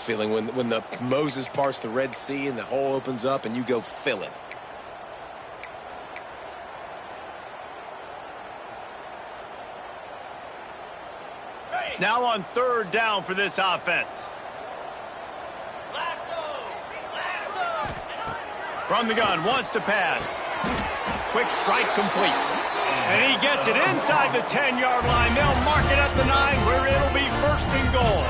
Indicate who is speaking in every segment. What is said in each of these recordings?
Speaker 1: feeling when the Moses parts the Red Sea and the hole opens up and you go fill it.
Speaker 2: Now on third down for this offense. From the gun, wants to pass. Quick strike complete. And he gets it inside the 10-yard line. They'll mark it at the 9 where it'll be first and goal.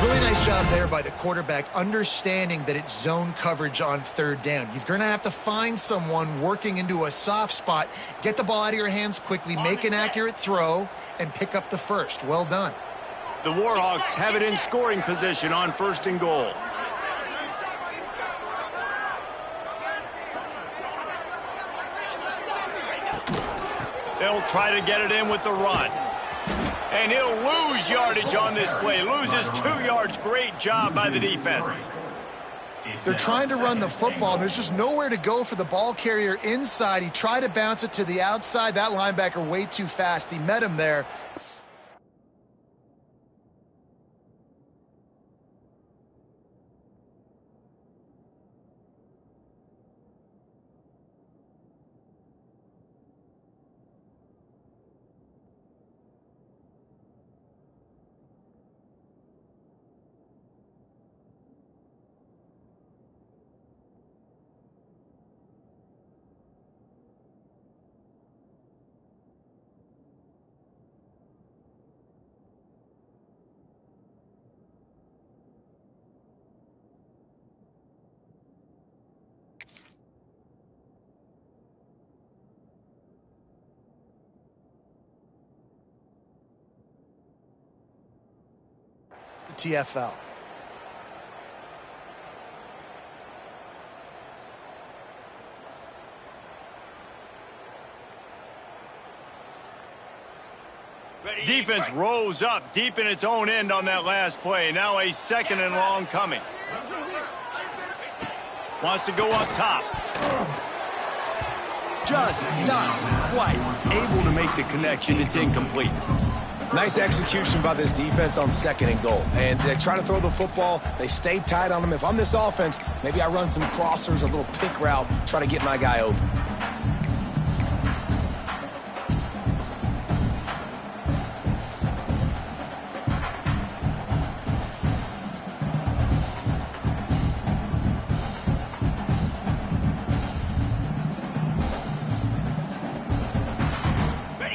Speaker 3: Really nice job there by the quarterback, understanding that it's zone coverage on third down. You're going to have to find someone working into a soft spot, get the ball out of your hands quickly, make an accurate throw, and pick up the first. Well done.
Speaker 2: The Warhawks have it in scoring position on first and goal. They'll try to get it in with the run. And he'll lose yardage on this play. Loses 2 yards. Great job by the defense.
Speaker 3: They're trying to run the football. There's just nowhere to go for the ball carrier inside. He tried to bounce it to the outside. That linebacker way too fast. He met him there. TFL.
Speaker 2: Defense rose up deep in its own end on that last play. Now a second and long coming. Wants to go up top. Just not quite able to make the connection. It's incomplete.
Speaker 1: Nice execution by this defense on second and goal. And they try to throw the football. They stay tight on them. If I'm this offense, maybe I run some crossers, a little pick route, try to get my guy open.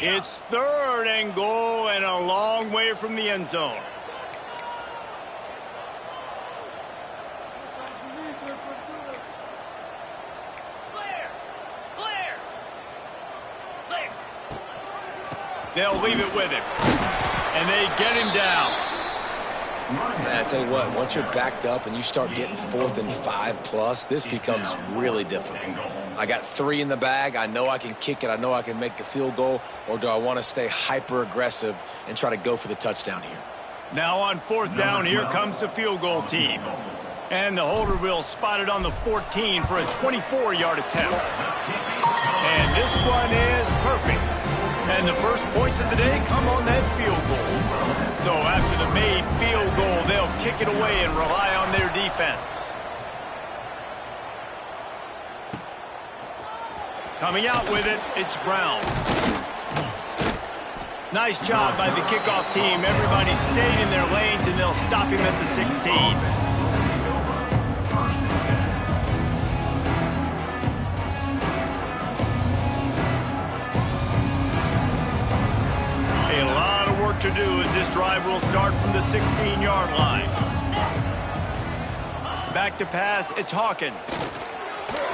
Speaker 2: It's third and goal and a long way from the end zone. They'll leave it with him. And they get him down.
Speaker 1: I tell you what, once you're backed up and you start getting 4th and 5+, this becomes really difficult. I got 3 in the bag. I know I can kick it. I know I can make the field goal. Or do I want to stay hyper-aggressive and try to go for the touchdown here?
Speaker 2: Now on 4th down, here comes the field goal team. And the holder will spot it on the 14 for a 24-yard attempt. And this one is perfect. And the first points of the day come on that field goal. So after the made field goal, they'll kick it away and rely on their defense. Coming out with it, it's Brown. Nice job by the kickoff team. Everybody stayed in their lanes, and they'll stop him at the 16. To do as this drive will start from the 16-yard line. Back to pass, it's Hawkins.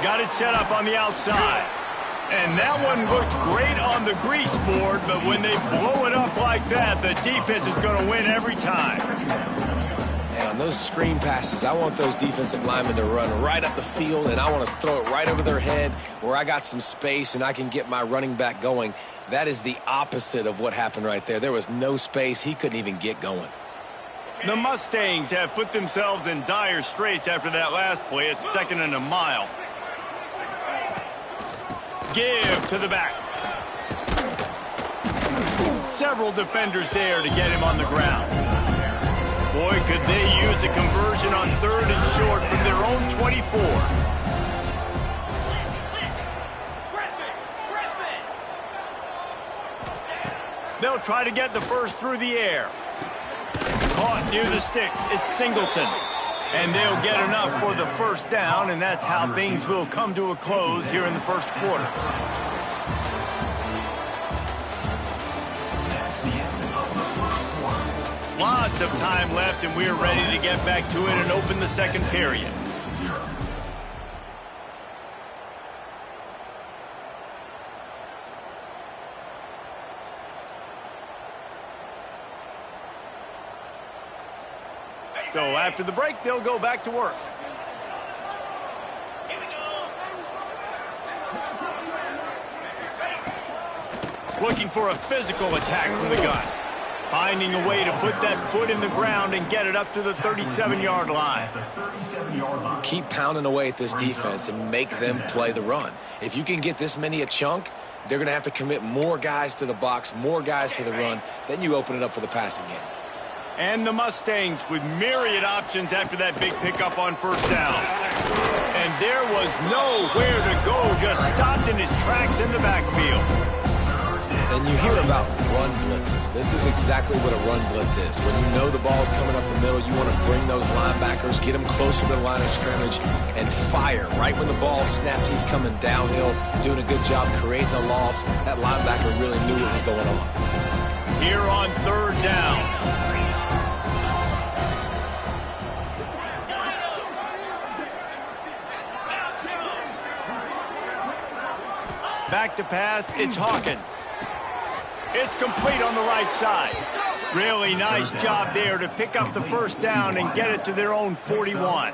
Speaker 2: Got it set up on the outside. And that one looked great on the grease board, but when they blow it up like that, the defense is going to win every time.
Speaker 1: And on those screen passes, I want those defensive linemen to run right up the field, and I want to throw it right over their head where I got some space and I can get my running back going. That is the opposite of what happened right there. There was no space. He couldn't even get going.
Speaker 2: The Mustangs have put themselves in dire straits after that last play. It's 2nd and a mile. Give to the back. Several defenders there to get him on the ground. Boy, could they use a conversion on 3rd and short from their own 24. They'll try to get the first through the air. Caught near the sticks. It's Singleton. And they'll get enough for the first down, and that's how things will come to a close here in the first quarter. Lots of time left, and we're ready to get back to it and open the second period. So after the break, they'll go back to work. Looking for a physical attack from the gun. Finding a way to put that foot in the ground and get it up to the 37-yard line.
Speaker 1: Keep pounding away at this defense and make them play the run. If you can get this many a chunk, they're going to have to commit more guys to the box, more guys to the run. Then you open it up for the passing game.
Speaker 2: And the Mustangs with myriad options after that big pickup on first down. And there was nowhere to go, just stopped in his tracks in the backfield.
Speaker 1: And you hear about run blitzes. This is exactly what a run blitz is. When you know the ball's coming up the middle, you want to bring those linebackers, get them closer to the line of scrimmage, and fire. Right when the ball snapped, he's coming downhill, doing a good job creating the loss. That linebacker really knew what was going on.
Speaker 2: Here on 3rd down. Back to pass, it's Hawkins. It's complete on the right side. Really nice job there to pick up the first down and get it to their own 41.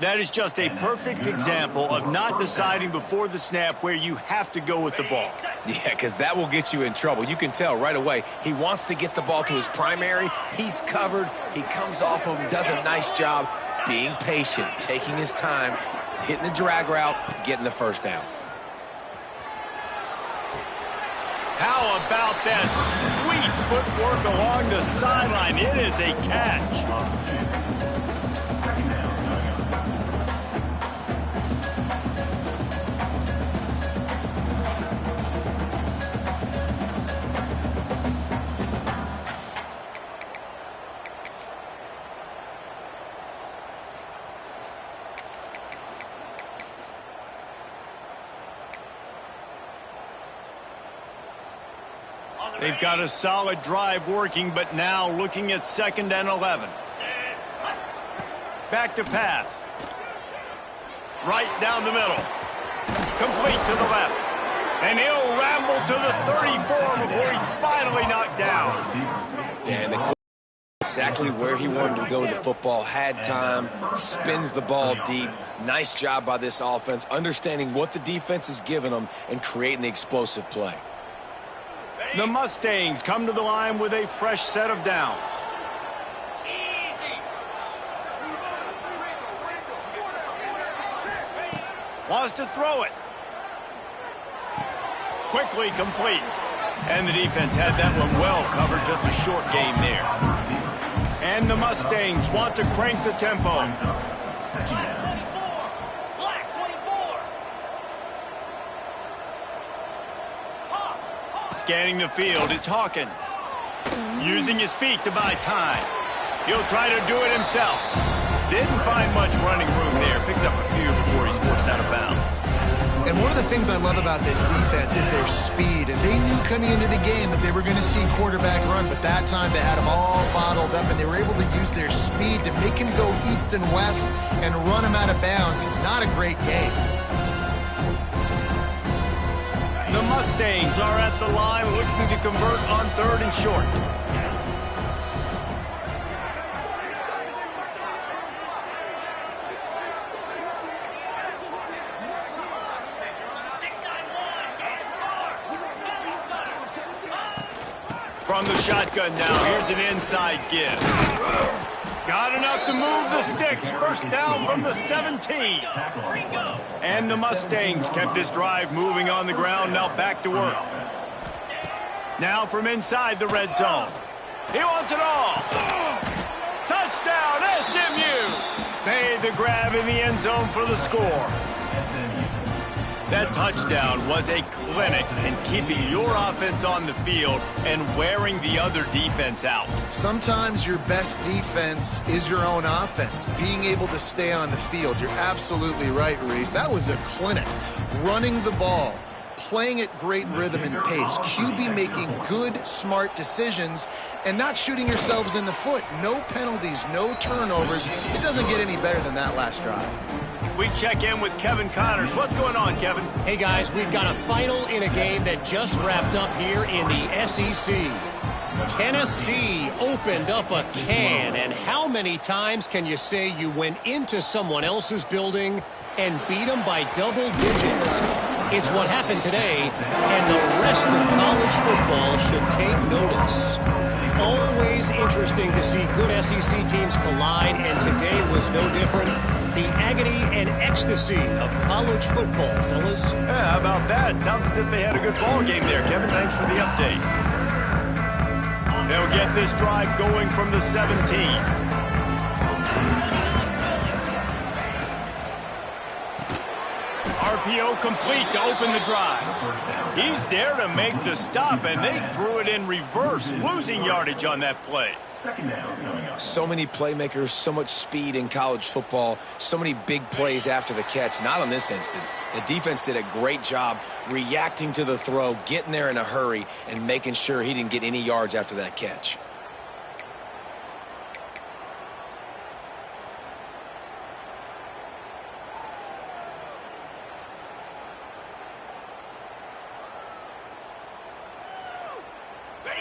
Speaker 2: That is just a perfect example of not deciding before the snap where you have to go with the ball.
Speaker 1: Yeah, because that will get you in trouble. You can tell right away he wants to get the ball to his primary. He's covered. He comes off of him, does a nice job being patient, taking his time, hitting the drag route, getting the first down.
Speaker 2: How about that sweet footwork along the sideline? It is a catch. They've got a solid drive working, but now looking at 2nd and 11. Back to pass. Right down the middle. Complete to the left. And he'll ramble to the 34 before he's finally knocked down.
Speaker 1: Yeah, and the exactly where he wanted to go with the football, had time, spins the ball deep. Nice job by this offense, understanding what the defense is giving them and creating the explosive play.
Speaker 2: The Mustangs come to the line with a fresh set of downs. Wants to throw it. Quickly complete. And the defense had that one well covered, just a short game there. And the Mustangs want to crank the tempo. Scanning the field, it's Hawkins. Using his feet to buy time. He'll try to do it himself. Didn't find much running room there. Picks up a few before he's forced out of bounds.
Speaker 3: And one of the things I love about this defense is their speed. And they knew coming into the game that they were going to see quarterback run, but that time they had them all bottled up, and they were able to use their speed to make him go east and west and run him out of bounds. Not a great game.
Speaker 2: The Mustangs are at the line looking to convert on 3rd and short. From the shotgun now, here's an inside give. Got enough to move the sticks. First down from the 17. And the Mustangs kept this drive moving on the ground, now back to work. Now from inside the red zone. He wants it all. Made the grab in the end zone for the score. That touchdown was a clinic in keeping your offense on the field and wearing the other defense out.
Speaker 3: Sometimes your best defense is your own offense, being able to stay on the field. You're absolutely right, Reese. That was a clinic. Running the ball, playing at great rhythm and pace, QB making good, smart decisions, and not shooting yourselves in the foot. No penalties, no turnovers. It doesn't get any better than that last drive.
Speaker 2: We check in with Kevin Connors. What's going on, Kevin?
Speaker 4: Hey, guys, we've got a final in a game that just wrapped up here in the SEC. Tennessee opened up a can, and how many times can you say you went into someone else's building and beat them by double digits? It's what happened today, and the rest of college football should take notice. Always interesting to see good SEC teams collide, and today was no different. The agony and ecstasy of college football, fellas.
Speaker 2: Yeah, how about that? Sounds as if they had a good ball game there, Kevin. Thanks for the update. They'll get this drive going from the 17. RPO complete to open the drive. He's there to make the stop, and they threw it in reverse, losing yardage on that play.
Speaker 1: So many playmakers, so much speed in college football, so many big plays after the catch. Not on this instance. The defense did a great job reacting to the throw, getting there in a hurry, and making sure he didn't get any yards after that catch.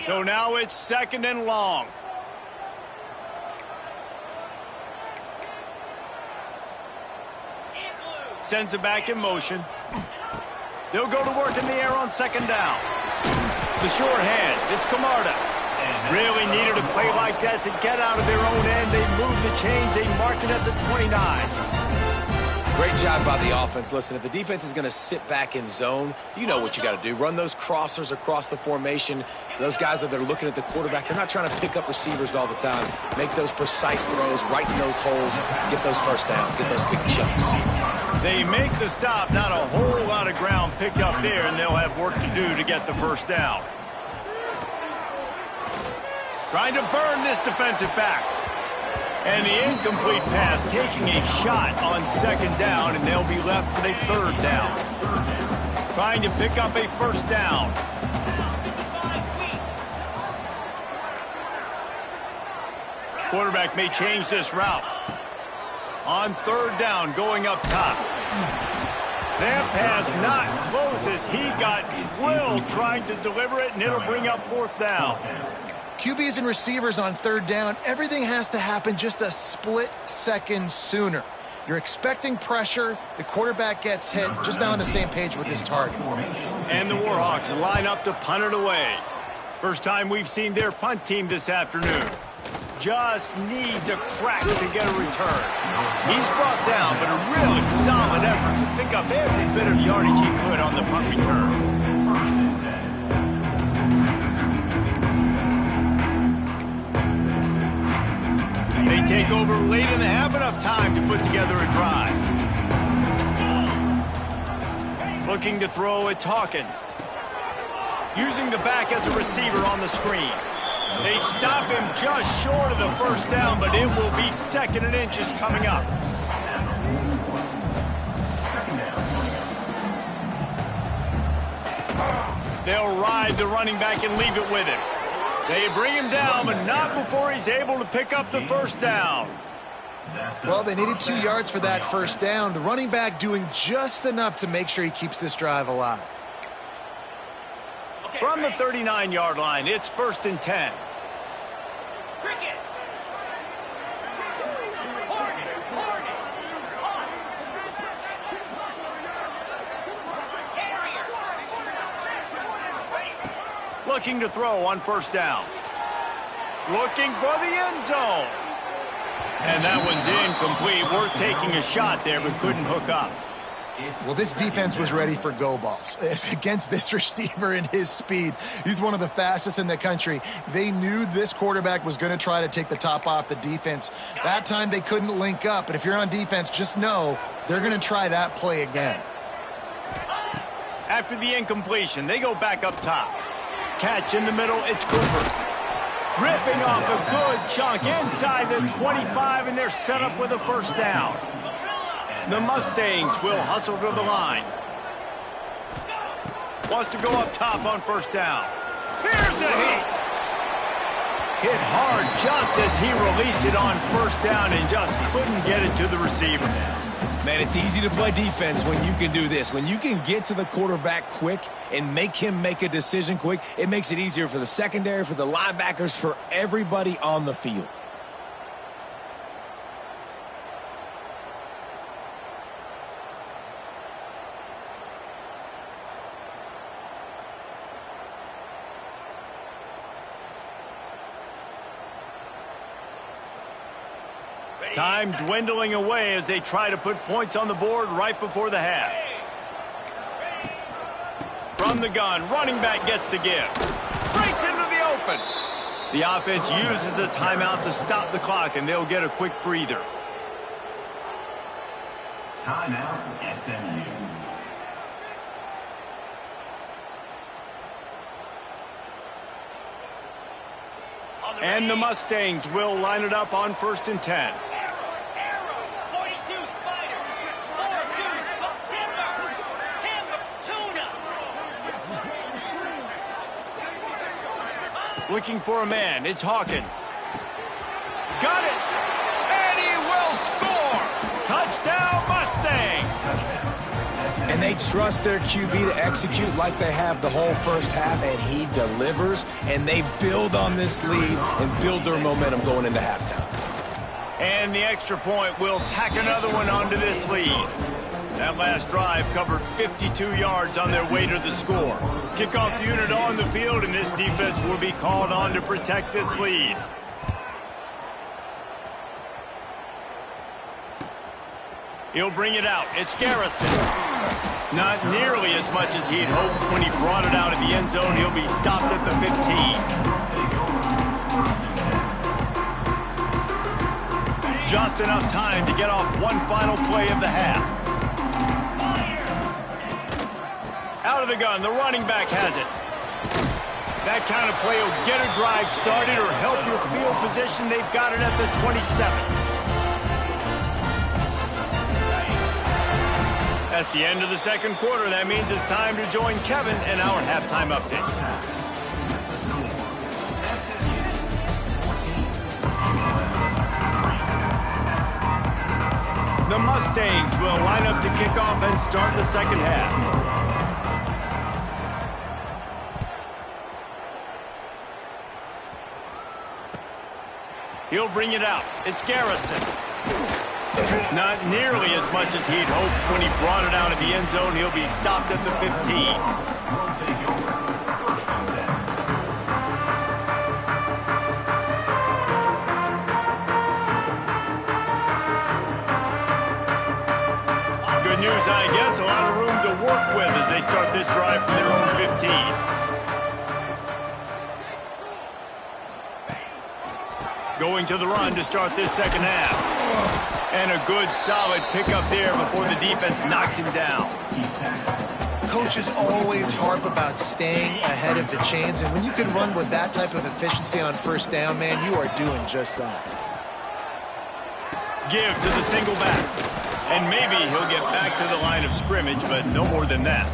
Speaker 2: So now it's 2nd and long. Sends it back in motion. They'll go to work in the air on 2nd down. The short hands. It's Camarda. Really needed a play like that to get out of their own end. They move the chains. They mark it at the 29.
Speaker 1: Great job by the offense. Listen, if the defense is going to sit back in zone, you know what you got to do. Run those crossers across the formation. Those guys that are looking at the quarterback, they're not trying to pick up receivers all the time. Make those precise throws, right in those holes, get those first downs, get those big chunks.
Speaker 2: They make the stop, not a whole lot of ground picked up there, and they'll have work to do to get the first down. Trying to burn this defensive back. And the incomplete pass taking a shot on 2nd down, and they'll be left with a 3rd down. Trying to pick up a first down. Quarterback may change this route. On 3rd down, going up top. That pass not close as he got drilled trying to deliver it, and it'll bring up 4th down.
Speaker 3: QBs and receivers on 3rd down, everything has to happen just a split second sooner. You're expecting pressure, the quarterback gets hit, just not on the same page with his target.
Speaker 2: And the Warhawks line up to punt it away. First time we've seen their punt team this afternoon. Just needs a crack to get a return. He's brought down, but a really solid effort to pick up every bit of yardage he could on the punt return. They take over late in the half, enough time to put together a drive. Looking to throw, it's Hawkins. Using the back as a receiver on the screen. They stop him just short of the first down, but it will be 2nd and inches coming up. They'll ride the running back and leave it with him. They bring him down, but not before he's able to pick up the first down.
Speaker 3: Well, they needed 2 yards for that first down. The running back doing just enough to make sure he keeps this drive alive.
Speaker 2: From the 39-yard line, it's 1st and 10. Looking to throw on 1st down. Looking for the end zone. And that one's incomplete. Worth taking a shot there, but couldn't hook up.
Speaker 3: Well, this defense was ready for go balls. Against this receiver and his speed, he's one of the fastest in the country. They knew this quarterback was going to try to take the top off the defense. That time they couldn't link up, but if you're on defense, just know they're going to try that play again.
Speaker 2: After the incompletion, they go back up top. Catch in the middle, it's Cooper. Ripping off a good chunk inside the 25, and they're set up with a first down. The Mustangs will hustle to the line. Wants to go up top on first down. Here's a hit. Hit hard just as he released it on first down and just couldn't get it to the receiver.
Speaker 1: Man, it's easy to play defense when you can do this. When you can get to the quarterback quick and make him make a decision quick, it makes it easier for the secondary, for the linebackers, for everybody on the field.
Speaker 2: Time dwindling away as they try to put points on the board right before the half. From the gun, running back gets to give. Breaks into the open. The offense uses a timeout to stop the clock, and they'll get a quick breather.
Speaker 5: Timeout, SMU.
Speaker 2: And the Mustangs will line it up on 1st and 10. Looking for a man, it's Hawkins. Got it! And he will score! Touchdown, Mustangs!
Speaker 1: And they trust their QB to execute like they have the whole first half, and he delivers, and they build on this lead and build their momentum going into halftime.
Speaker 2: And the extra point will tack another one onto this lead. That last drive covered 52 yards on their way to the score. Kickoff unit on the field, and this defense will be called on to protect this lead. He'll bring it out. It's Garrison. Not nearly as much as he'd hoped when he brought it out of the end zone. He'll be stopped at the 15. Just enough time to get off one final play of the half. Out of the gun, the running back has it. That kind of play will get a drive started or help your field position. They've got it at the 27. That's the end of the second quarter. That means it's time to join Kevin in our halftime update. The Mustangs will line up to kick off and start the second half. He'll bring it out. It's Garrison. Not nearly as much as he'd hoped when he brought it out of the end zone. He'll be stopped at the 15. Good news, I guess. A lot of room to work with as they start this drive from their own 15. Going to the run to start this second half. And a good, solid pickup there before the defense knocks him down.
Speaker 3: Coaches always harp about staying ahead of the chains, and when you can run with that type of efficiency on first down, man, you are doing just that.
Speaker 2: Give to the single back. And maybe he'll get back to the line of scrimmage, but no more than that.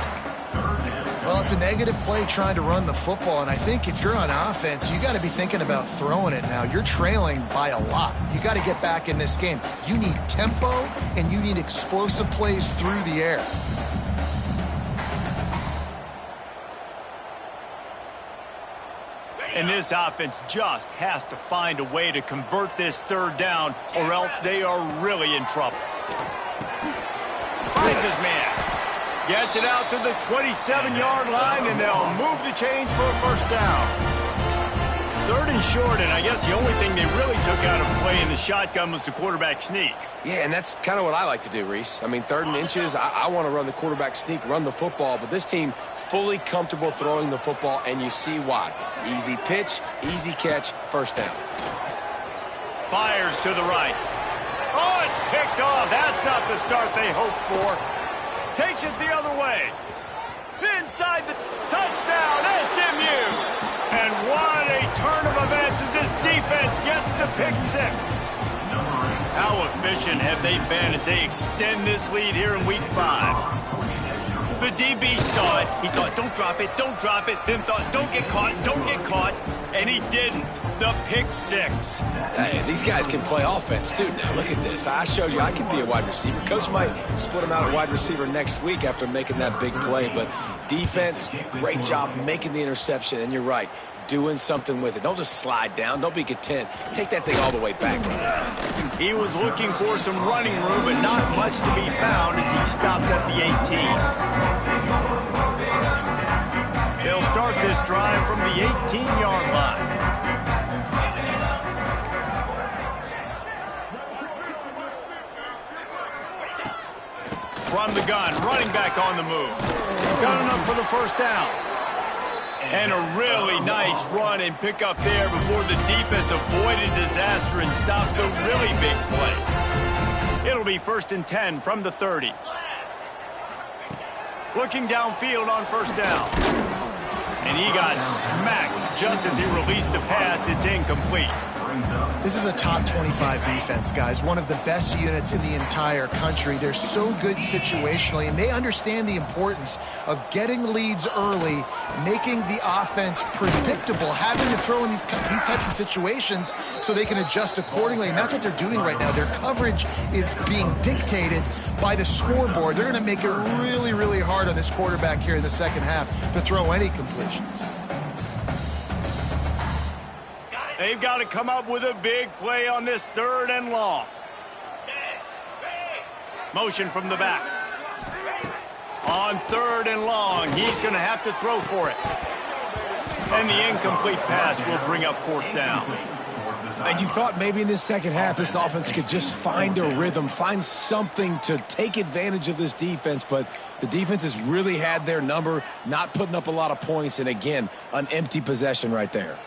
Speaker 3: Well, it's a negative play trying to run the football, and I think if you're on offense, you got to be thinking about throwing it now. You're trailing by a lot. You got to get back in this game. You need tempo, and you need explosive plays through the air.
Speaker 2: And this offense just has to find a way to convert this third down, or else they are really in trouble. Finds his man. Gets it out to the 27-yard line, and they'll move the chains for a first down. Third and short, and I guess the only thing they really took out of play in the shotgun was the quarterback sneak.
Speaker 1: Yeah, and that's kind of what I like to do, Reese. I mean, 3rd and inches, I want to run the quarterback sneak, run the football, but this team fully comfortable throwing the football, and you see why. Easy pitch, easy catch, first down.
Speaker 2: Fires to the right. Oh, it's picked off. That's not the start they hoped for. Takes it the other way. Inside the touchdown, SMU. And what a turn of events as this defense gets the pick 6. How efficient have they been as they extend this lead here in week 5? The DB saw it. He thought, don't drop it, don't drop it. Then thought, don't get caught, don't get caught. And he didn't. The pick 6.
Speaker 1: Hey, these guys can play offense, too. Now, look at this. I showed you I can be a wide receiver. Coach might split him out at wide receiver next week after making that big play. But defense, great job making the interception. And you're right, doing something with it. Don't just slide down. Don't be content. Take that thing all the way back.
Speaker 2: He was looking for some running room, but not much to be found as he stopped at the 18. They'll start this drive from the 18-yard line. From the gun, running back on the move. Got enough for the first down. And a really nice run and pick up there before the defense avoided disaster and stopped the really big play. It'll be 1st and 10 from the 30. Looking downfield on first down. And he got smacked just as he released the pass. It's incomplete.
Speaker 3: This is a top 25 defense, guys. One of the best units in the entire country. They're so good situationally, and they understand the importance of getting leads early, making the offense predictable, having to throw in these types of situations so they can adjust accordingly, and that's what they're doing right now. Their coverage is being dictated by the scoreboard. They're going to make it really, really hard on this quarterback here in the second half to throw any completions.
Speaker 2: They've got to come up with a big play on this 3rd and long. Motion from the back. On 3rd and long, he's going to have to throw for it. And the incomplete pass will bring up 4th down.
Speaker 1: And you thought maybe in this second half this offense could just find a rhythm, find something to take advantage of this defense, but the defense has really had their number, not putting up a lot of points, and again, an empty possession right there.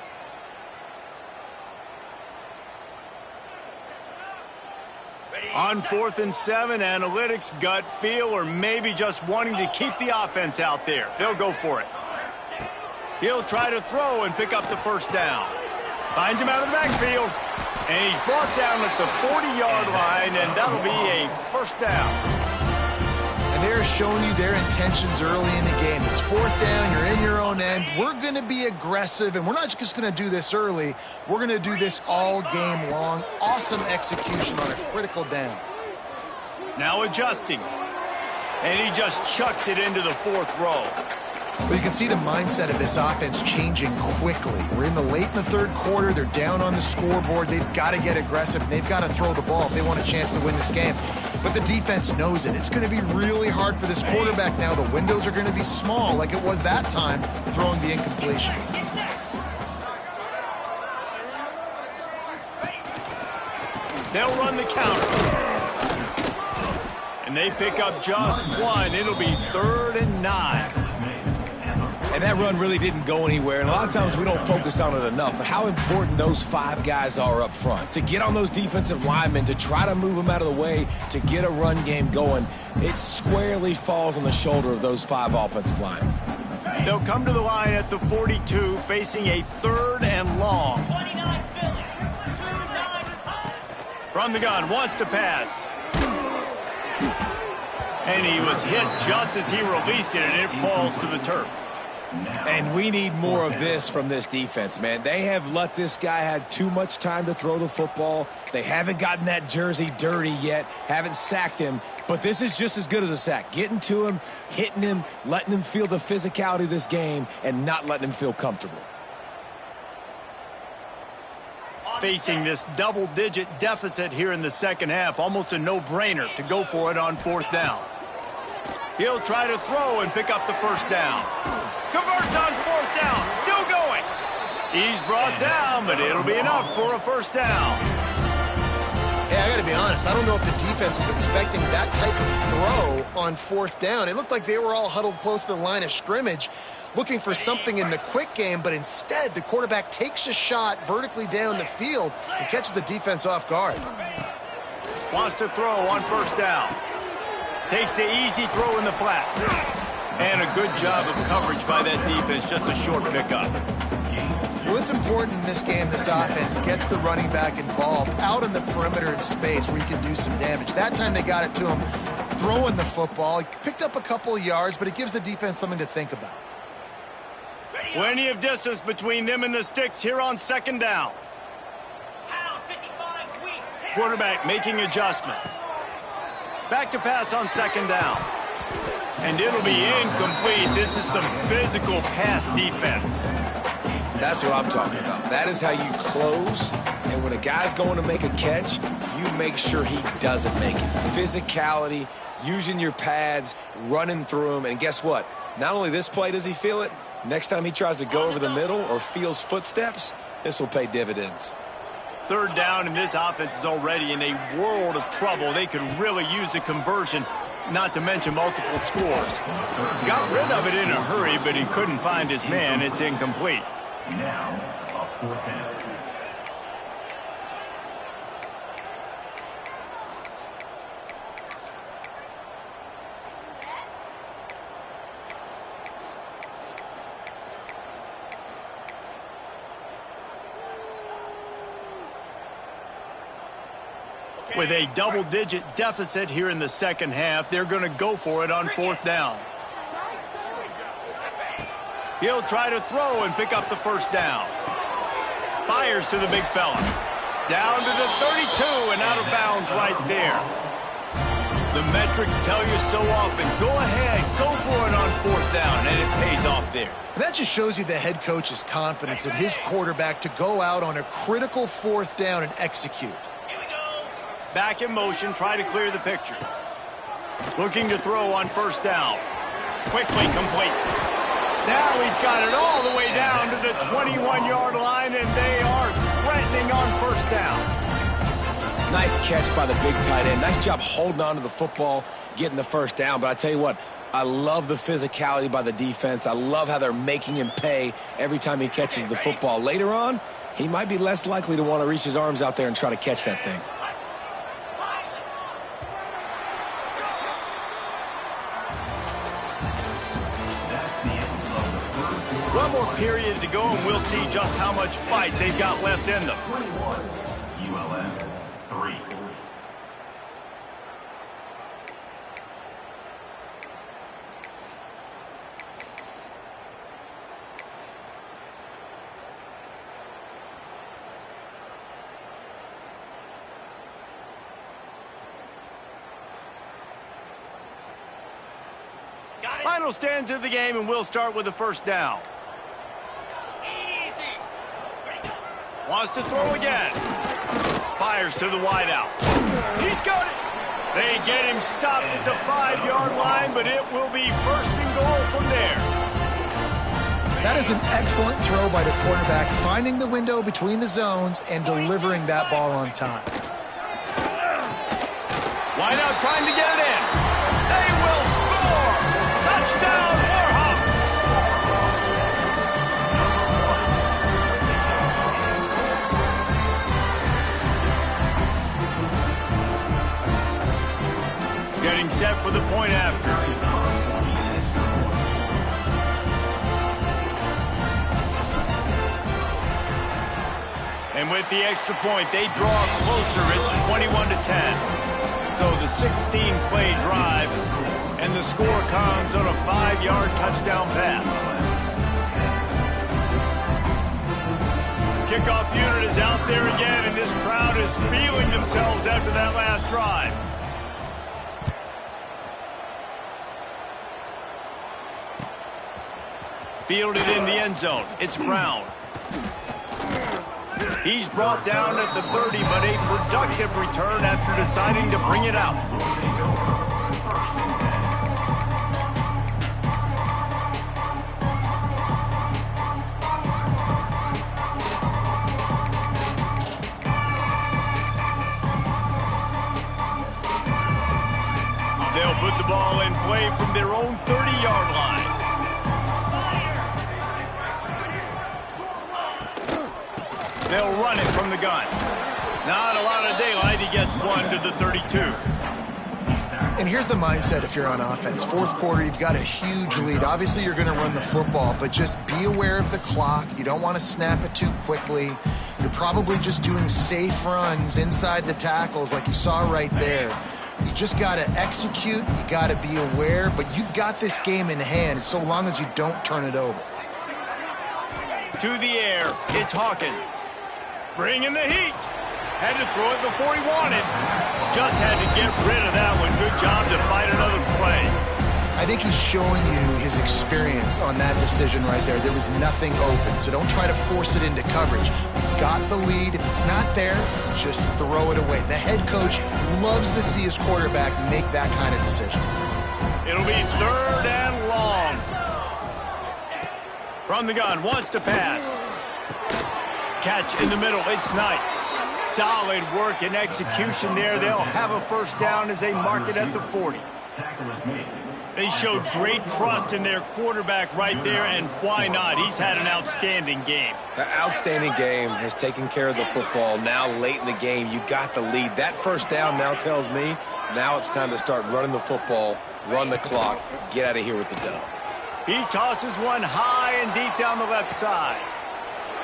Speaker 2: On 4th and 7, analytics, gut feel, or maybe just wanting to keep the offense out there. They'll go for it. He'll try to throw and pick up the first down. Finds him out of the backfield. And he's brought down at the 40-yard line, and that'll be a first down.
Speaker 3: And they're showing you their intentions early in the game. It's 4th down, you're in your own end. We're going to be aggressive, and we're not just going to do this early. We're going to do this all game long. Awesome execution on a critical down.
Speaker 2: Now adjusting. And he just chucks it into the 4th row.
Speaker 3: Well, you can see the mindset of this offense changing quickly. We're in the late in the 3rd quarter. They're down on the scoreboard. They've got to get aggressive. And they've got to throw the ball if they want a chance to win this game. But the defense knows it. It's going to be really hard for this quarterback now. The windows are going to be small like it was that time throwing the incompletion.
Speaker 2: They'll run the counter. And they pick up just 1. It'll be 3rd and 9.
Speaker 1: And that run really didn't go anywhere, and a lot of times we don't focus on it enough, but how important those 5 guys are up front. To get on those defensive linemen, to try to move them out of the way, to get a run game going, it squarely falls on the shoulder of those 5 offensive linemen.
Speaker 2: They'll come to the line at the 42, facing a 3rd and long. From the gun, wants to pass. And he was hit just as he released it, and it falls to the turf.
Speaker 1: And we need more of this from this defense, man. They have let this guy have too much time to throw the football. They haven't gotten that jersey dirty yet, haven't sacked him. But this is just as good as a sack. Getting to him, hitting him, letting him feel the physicality of this game, and not letting him feel comfortable.
Speaker 2: Facing this double-digit deficit here in the second half, almost a no-brainer to go for it on 4th down. He'll try to throw and pick up the first down. Converts on 4th down. Still going. He's brought down, but it'll be enough for a first down.
Speaker 3: Hey, I got to be honest. I don't know if the defense was expecting that type of throw on fourth down. It looked like they were all huddled close to the line of scrimmage, looking for something in the quick game, but instead the quarterback takes a shot vertically down the field and catches the defense off guard.
Speaker 2: Wants to throw on first down. Takes the easy throw in the flat. And a good job of coverage by that defense, just a short pickup.
Speaker 3: Well, it's important in this game, this offense gets the running back involved out on the perimeter in space where he can do some damage. That time they got it to him throwing the football. He picked up a couple of yards, but it gives the defense something to think about.
Speaker 2: Plenty of distance between them and the sticks here on second down. Quarterback making adjustments. Back to pass on second down. And it'll be incomplete. This is some physical pass defense.
Speaker 1: That's what I'm talking about. That is how you close. And when a guy's going to make a catch, you make sure he doesn't make it. Physicality, using your pads, running through him. And guess what? Not only this play does he feel it, next time he tries to go over the middle or feels footsteps, this will pay dividends.
Speaker 2: Third down, and this offense is already in a world of trouble. They could really use a conversion, not to mention multiple scores. Got rid of it in a hurry, but he couldn't find his man. It's incomplete.
Speaker 5: Now, a fourth down.
Speaker 2: With a double-digit deficit here in the second half, they're going to go for it on fourth down. He'll try to throw and pick up the first down. Fires to the big fella. Down to the 32 and out of bounds right there. The metrics tell you so often, go ahead, go for it on fourth down, and it pays off there.
Speaker 3: And that just shows you the head coach's confidence in his quarterback to go out on a critical fourth down and execute.
Speaker 2: Back in motion, try to clear the picture. Looking to throw on first down. Quickly complete. Now he's got it all the way down to the 21-yard line, and they are threatening on first down.
Speaker 1: Nice catch by the big tight end. Nice job holding on to the football, getting the first down. But I tell you what, I love the physicality by the defense. I love how they're making him pay every time he catches the football. Later on, he might be less likely to want to reach his arms out there and try to catch that thing.
Speaker 2: One more period to go, and we'll see just how much fight they've got left in them.
Speaker 5: 21, ULM 3.
Speaker 2: Final stands of the game, and we'll start with the first down. Wants to throw again. Fires to the wideout. He's got it. They get him stopped at the 5-yard line, but it will be first and goal from there.
Speaker 3: That is an excellent throw by the quarterback, finding the window between the zones and delivering that ball on time.
Speaker 2: Wideout trying to get it in. They will score. Touchdown, Warhawks. Getting set for the point after. And with the extra point, they draw closer. It's 21-10. So the 16-play drive, and the score comes on a 5-yard touchdown pass. Kickoff unit is out there again, and this crowd is feeling themselves after that last drive. Fielded in the end zone. It's Brown. He's brought down at the 30, but a productive return after deciding to bring it out. They'll put the ball in play from their own 30-yard line. They'll run it from the gun. Not a lot of daylight. He gets one to the 32.
Speaker 3: And here's the mindset if you're on offense. Fourth quarter, you've got a huge lead. Obviously, you're going to run the football, but just be aware of the clock. You don't want to snap it too quickly. You're probably just doing safe runs inside the tackles like you saw right there. You just got to execute. You got to be aware, but you've got this game in hand so long as you don't turn it over.
Speaker 2: To the air, it's Hawkins. Bringing the heat. Had to throw it before he wanted. Just had to get rid of that one. Good job to fight another play.
Speaker 3: I think he's showing you his experience on that decision right there. There was nothing open, so don't try to force it into coverage. You've got the lead. If it's not there, just throw it away. The head coach loves to see his quarterback make that kind of decision.
Speaker 2: It'll be 3rd and long. From the gun, wants to pass. Catch in the middle, it's Knight. Solid work and execution there. They'll have a first down as they mark it at the 40. They showed great trust in their quarterback right there, and why not? He's had an outstanding game.
Speaker 1: The outstanding game has taken care of the football. Now late in the game, you got the lead. That first down now tells me now it's time to start running the football, run the clock, get out of here with the dub.
Speaker 2: He tosses one high and deep down the left side.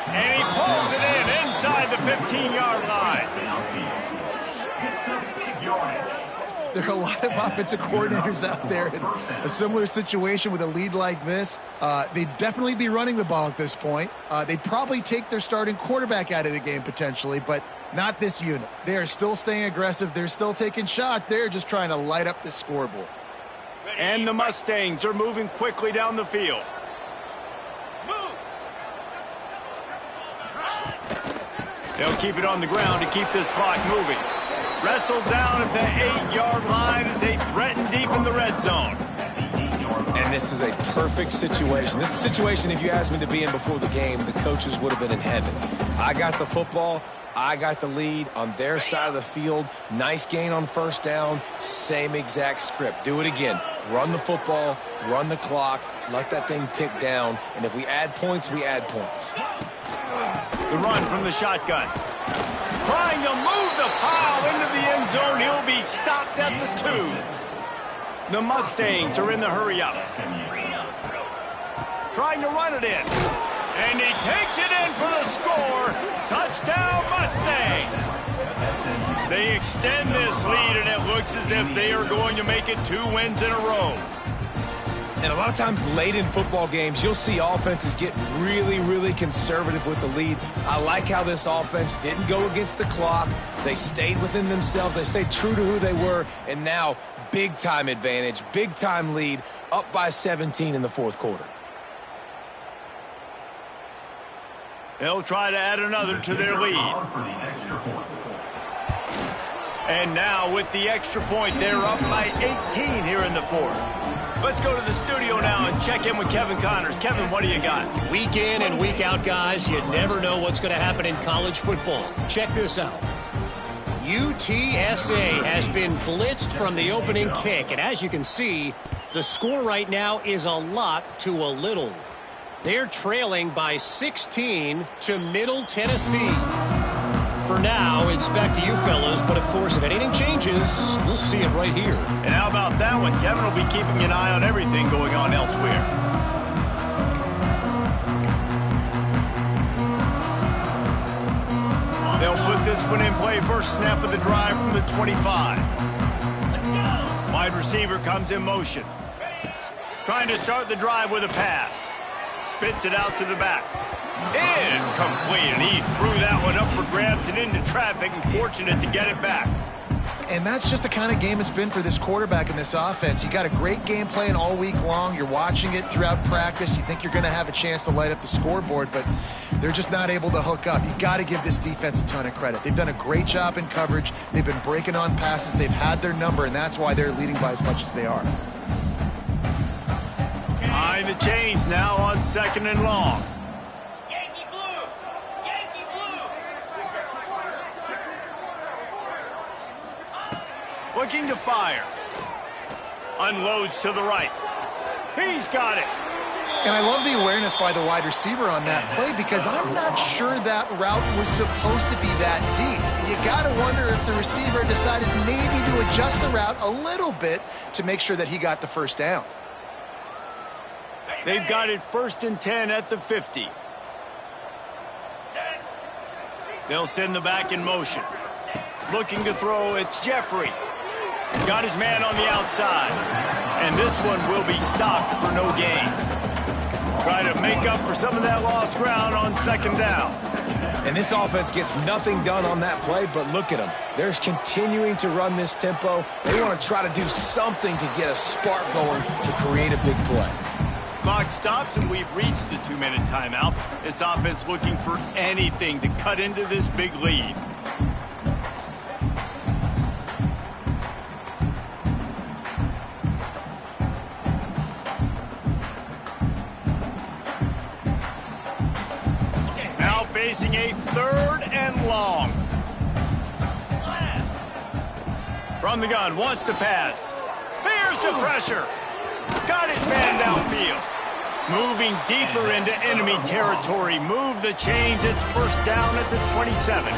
Speaker 2: And he pulls it in inside the 15-yard line.
Speaker 3: There are a lot of offensive coordinators out there in a similar situation with a lead like this. They'd definitely be running the ball at this point. They'd probably take their starting quarterback out of the game potentially, but not this unit. They are still staying aggressive. They're still taking shots. They're just trying to light up the scoreboard.
Speaker 2: And the Mustangs are moving quickly down the field. They'll keep it on the ground to keep this clock moving. Wrestled down at the 8-yard line as they threaten deep in the red zone.
Speaker 1: And this is a perfect situation. This is a situation, if you asked me to be in before the game, the coaches would have been in heaven. I got the football. I got the lead on their side of the field. Nice gain on first down. Same exact script. Do it again. Run the football, run the clock, let that thing tick down. And if we add points, we add points.
Speaker 2: The run from the shotgun. Trying to move the pile into the end zone. He'll be stopped at the 2. The Mustangs are in the hurry-up. Trying to run it in. And he takes it in for the score. Touchdown, Mustangs. They extend this lead, and it looks as if they are going to make it 2 wins in a row.
Speaker 1: And a lot of times late in football games, you'll see offenses get really, really conservative with the lead. I like how this offense didn't go against the clock. They stayed within themselves. They stayed true to who they were. And now, big-time advantage, big-time lead, up by 17 in the fourth quarter.
Speaker 2: They'll try to add another to their lead. And now with the extra point, they're up by 18 here in the fourth. Let's go to the studio now and check in with Kevin Connors. Kevin, what do you got?
Speaker 4: Week in and week out, guys, you never know what's going to happen in college football. Check this out. UTSA has been blitzed from the opening kick, and as you can see, the score right now is a lot to a little. They're trailing by 16 to Middle Tennessee. For now, it's back to you fellas, but of course, if anything changes, we'll see it right here.
Speaker 2: And how about that one? Kevin will be keeping an eye on everything going on elsewhere. They'll put this one in play. First snap of the drive from the 25. Wide receiver comes in motion. Trying to start the drive with a pass. Spits it out to the back. Incomplete, and he threw that one up for grabs and into traffic, and fortunate to get it back.
Speaker 3: And that's just the kind of game it's been for this quarterback in this offense. You got a great game plan all week long. You're watching it throughout practice. You think you're going to have a chance to light up the scoreboard, but they're just not able to hook up. You got to give this defense a ton of credit. They've done a great job in coverage. They've been breaking on passes. They've had their number, and that's why they're leading by as much as they are.
Speaker 2: Behind the chains now on 2nd and long. Looking to fire. Unloads to the right. He's got it.
Speaker 3: And I love the awareness by the wide receiver on that play because I'm not sure that route was supposed to be that deep. You got to wonder if the receiver decided maybe to adjust the route a little bit to make sure that he got the first down.
Speaker 2: They've got it 1st and 10 at the 50. They'll send the back in motion. Looking to throw, it's Jeffrey. Got his man on the outside. And this one will be stopped for no gain. Try to make up for some of that lost ground on 2nd down.
Speaker 1: And this offense gets nothing done on that play, but look at them. They're continuing to run this tempo. They want to try to do something to get a spark going to create a big play.
Speaker 2: Clock stops, and we've reached the 2-minute timeout. This offense looking for anything to cut into this big lead. Now facing a 3rd and long. From the gun, wants to pass. Bears the pressure. Got his man downfield. Moving deeper into enemy territory. Move the chains. It's 1st down at the 27.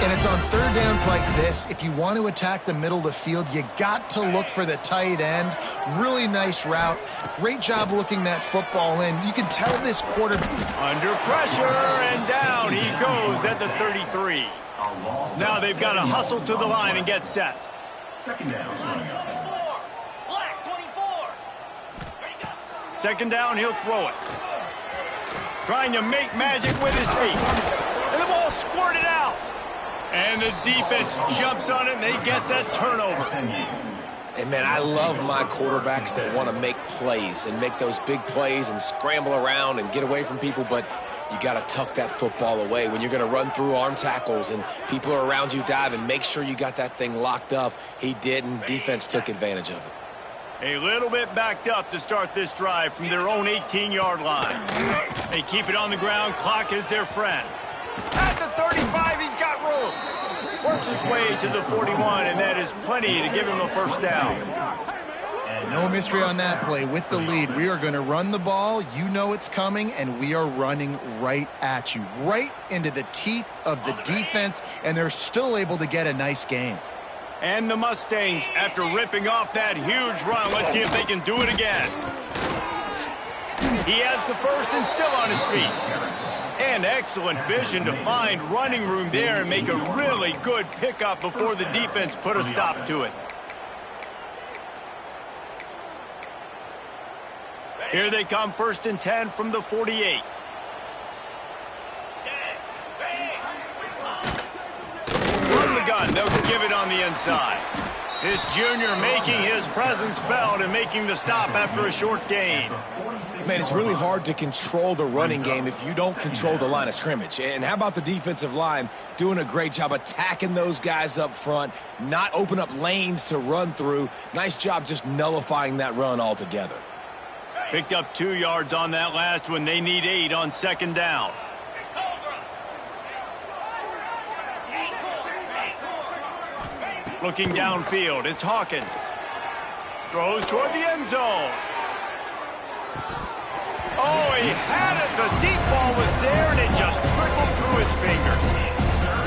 Speaker 3: And it's on 3rd downs like this. If you want to attack the middle of the field, you got to look for the tight end. Really nice route. Great job looking that football in. You can tell this quarterback.
Speaker 2: Under pressure, and down he goes at the 33. Now they've got to hustle to the line and get set.
Speaker 5: 2nd down.
Speaker 2: 2nd down, he'll throw it. Trying to make magic with his feet. And the ball squirted out. And the defense jumps on it, and they get that turnover.
Speaker 1: And, man, I love my quarterbacks that want to make plays and make those big plays and scramble around and get away from people, but you got to tuck that football away. When you're going to run through arm tackles and people are around you diving, make sure you got that thing locked up. He did, and defense took advantage of it.
Speaker 2: A little bit backed up to start this drive from their own 18-yard line. They keep it on the ground. Clock is their friend. At the 35, he's got room. Works his way to the 41, and that is plenty to give him a 1st down.
Speaker 3: No mystery on that play. With the lead, we are going to run the ball. You know it's coming, and we are running right at you, right into the teeth of the defense, and they're still able to get a nice gain.
Speaker 2: And the Mustangs, after ripping off that huge run, let's see if they can do it again. He has the 1st and still on his feet. And excellent vision to find running room there and make a really good pickup before the defense put a stop to it. Here they come, 1st and 10 from the 48. From the gun, they'll give it on the inside. This junior making his presence felt and making the stop after a short gain.
Speaker 1: Man, it's really hard to control the running game if you don't control the line of scrimmage. And how about the defensive line doing a great job attacking those guys up front, not open up lanes to run through. Nice job just nullifying that run altogether.
Speaker 2: Picked up 2 yards on that last one. They need 8 on 2nd down. Looking downfield, it's Hawkins. Throws toward the end zone. Oh, he had it. The deep ball was there, and it just trickled through his fingers.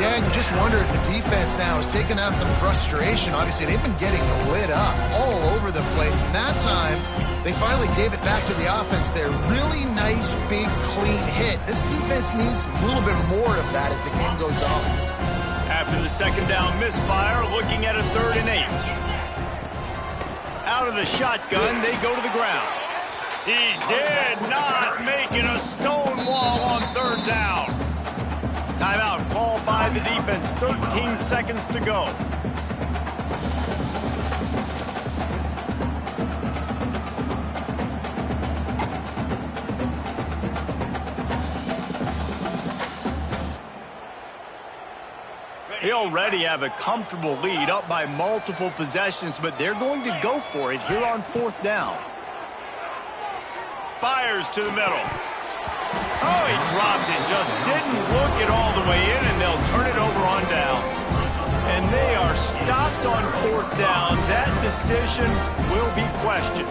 Speaker 3: Yeah, and you just wonder if the defense now is taking out some frustration. Obviously, they've been getting lit up all over the place. And that time, they finally gave it back to the offense there. Really nice, big, clean hit. This defense needs a little bit more of that as the game goes on.
Speaker 2: After the 2nd down misfire, looking at a 3rd and 8. Out of the shotgun, they go to the ground. He did not make it a stone wall on 3rd down. Timeout called by the defense. 13 seconds to go. They already have a comfortable lead, up by multiple possessions, but they're going to go for it here on 4th down. Fires to the middle. Oh, he dropped it. Just didn't look it all the way in, and they'll turn it over on downs. And they are stopped on 4th down. That decision will be questioned.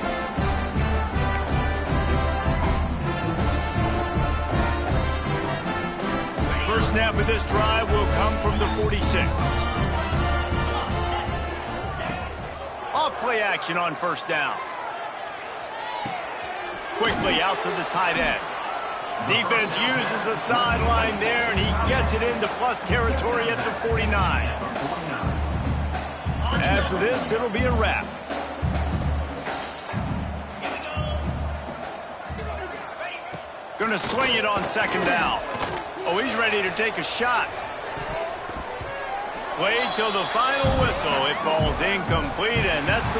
Speaker 2: First snap of this drive will come from the 46. Off play action on 1st down. Quickly out to the tight end. Defense uses the sideline there, and he gets it into plus territory at the 49. After this, it'll be a wrap. Gonna swing it on 2nd down. Oh, he's ready to take a shot. Wait till the final whistle. It falls incomplete, and that's the